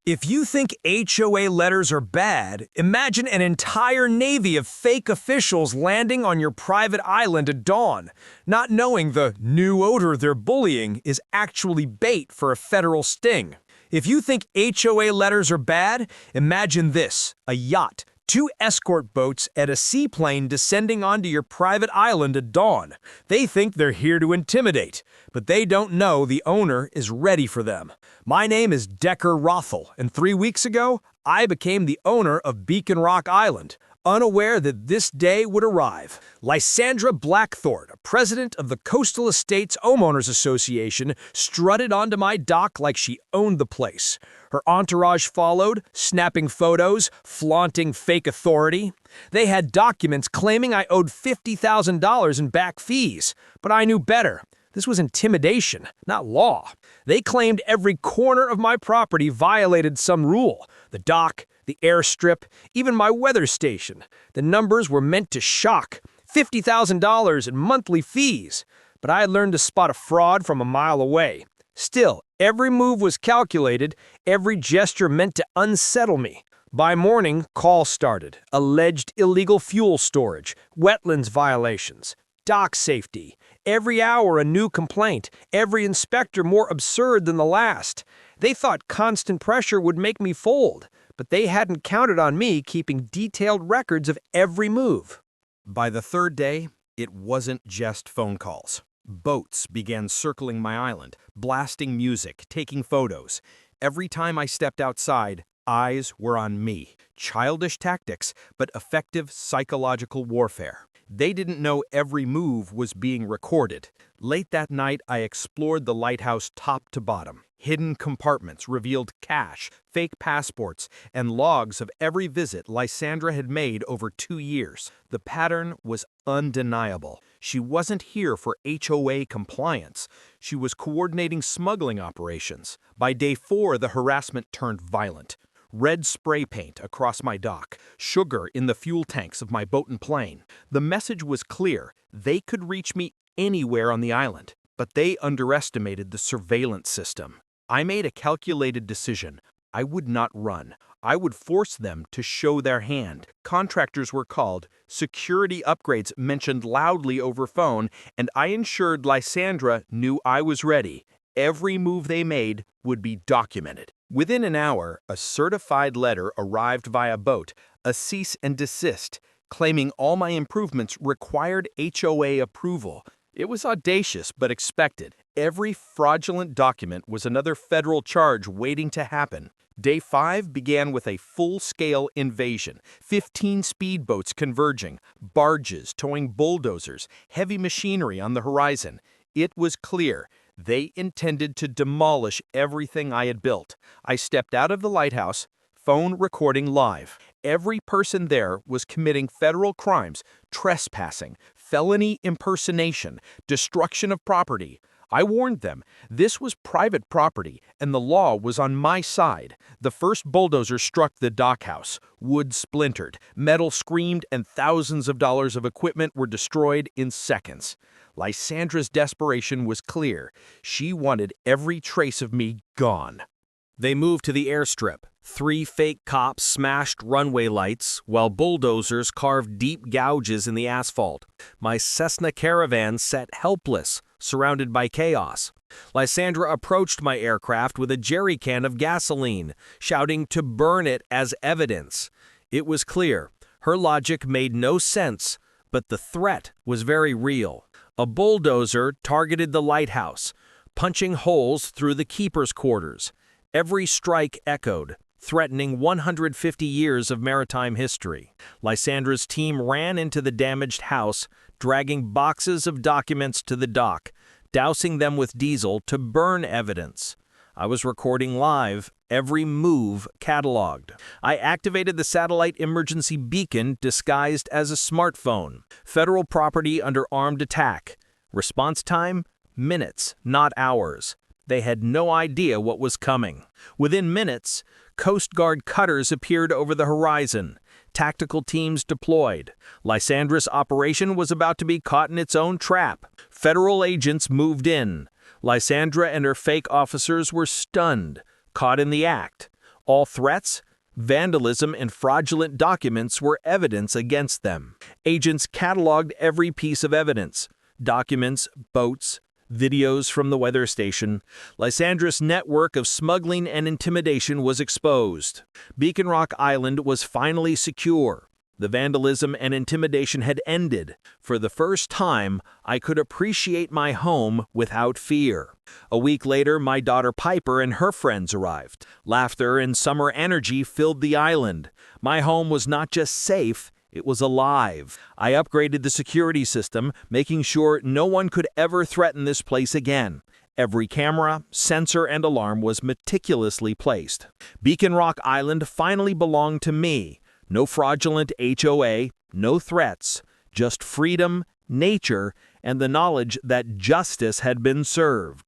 If you think HOA letters are bad, imagine an entire navy of fake officials landing on your private island at dawn, not knowing the new odor they're bullying is actually bait for a federal sting. If you think HOA letters are bad, imagine this: a yacht, 2 escort boats, and a seaplane descending onto your private island at dawn. They think they're here to intimidate, but they don't know the owner is ready for them. My name is Decker Rothel, and 3 weeks ago, I became the owner of Beacon Rock Island, unaware that this day would arrive. Lysandra Blackthorne, president of the Coastal Estates Homeowners Association, strutted onto my dock like she owned the place. Her entourage followed, snapping photos, flaunting fake authority. They had documents claiming I owed $50,000 in back fees, but I knew better. This was intimidation, not law. They claimed every corner of my property violated some rule: the dock, the airstrip, even my weather station. The numbers were meant to shock: $50,000 in monthly fees. But I had learned to spot a fraud from a mile away. Still, every move was calculated, every gesture meant to unsettle me. By morning, calls started: alleged illegal fuel storage, wetlands violations, dock safety. Every hour a new complaint, every inspector more absurd than the last. They thought constant pressure would make me fold, but they hadn't counted on me keeping detailed records of every move. By the third day, it wasn't just phone calls. Boats began circling my island, blasting music, taking photos. Every time I stepped outside, eyes were on me. Childish tactics, but effective psychological warfare. They didn't know every move was being recorded. Late that night, I explored the lighthouse top to bottom. Hidden compartments revealed cash, fake passports, and logs of every visit Lysandra had made over 2 years. The pattern was undeniable. She wasn't here for HOA compliance. She was coordinating smuggling operations. By day 4, the harassment turned violent. Red spray paint across my dock, sugar in the fuel tanks of my boat and plane. The message was clear: they could reach me anywhere on the island, but they underestimated the surveillance system. I made a calculated decision. I would not run. I would force them to show their hand. Contractors were called, security upgrades mentioned loudly over phone, and I ensured Lysandra knew I was ready. Every move they made would be documented. Within an hour, a certified letter arrived via boat, a cease and desist, claiming all my improvements required HOA approval. It was audacious but expected. Every fraudulent document was another federal charge waiting to happen. Day 5 began with a full-scale invasion: 15 speedboats converging, barges towing bulldozers, heavy machinery on the horizon. It was clear they intended to demolish everything I had built. I stepped out of the lighthouse, phone recording live. Every person there was committing federal crimes: trespassing, felony impersonation, destruction of property. I warned them. This was private property, and the law was on my side. The first bulldozer struck the dockhouse. Wood splintered, metal screamed, and thousands of dollars of equipment were destroyed in seconds. Lysandra's desperation was clear. She wanted every trace of me gone. They moved to the airstrip. 3 fake cops smashed runway lights, while bulldozers carved deep gouges in the asphalt. My Cessna Caravan sat helpless, surrounded by chaos. Lysandra approached my aircraft with a jerry can of gasoline, shouting to burn it as evidence. It was clear. Her logic made no sense, but the threat was very real. A bulldozer targeted the lighthouse, punching holes through the keeper's quarters. Every strike echoed, threatening 150 years of maritime history. Lysandra's team ran into the damaged house, dragging boxes of documents to the dock, dousing them with diesel to burn evidence. I was recording live, every move cataloged. I activated the satellite emergency beacon disguised as a smartphone. Federal property under armed attack. Response time? Minutes, not hours. They had no idea what was coming. Within minutes, Coast Guard cutters appeared over the horizon. Tactical teams deployed. Lysandra's operation was about to be caught in its own trap. Federal agents moved in. Lysandra and her fake officers were stunned, caught in the act. All threats, vandalism, and fraudulent documents were evidence against them. Agents cataloged every piece of evidence: documents, boats, videos from the weather station. Lysandra's network of smuggling and intimidation was exposed. Beacon Rock Island was finally secure. The vandalism and intimidation had ended. For the first time, I could appreciate my home without fear. A week later, my daughter Piper and her friends arrived. Laughter and summer energy filled the island. My home was not just safe, it was alive. I upgraded the security system, making sure no one could ever threaten this place again. Every camera, sensor, and alarm was meticulously placed. Beacon Rock Island finally belonged to me. No fraudulent HOA, no threats, just freedom, nature, and the knowledge that justice had been served.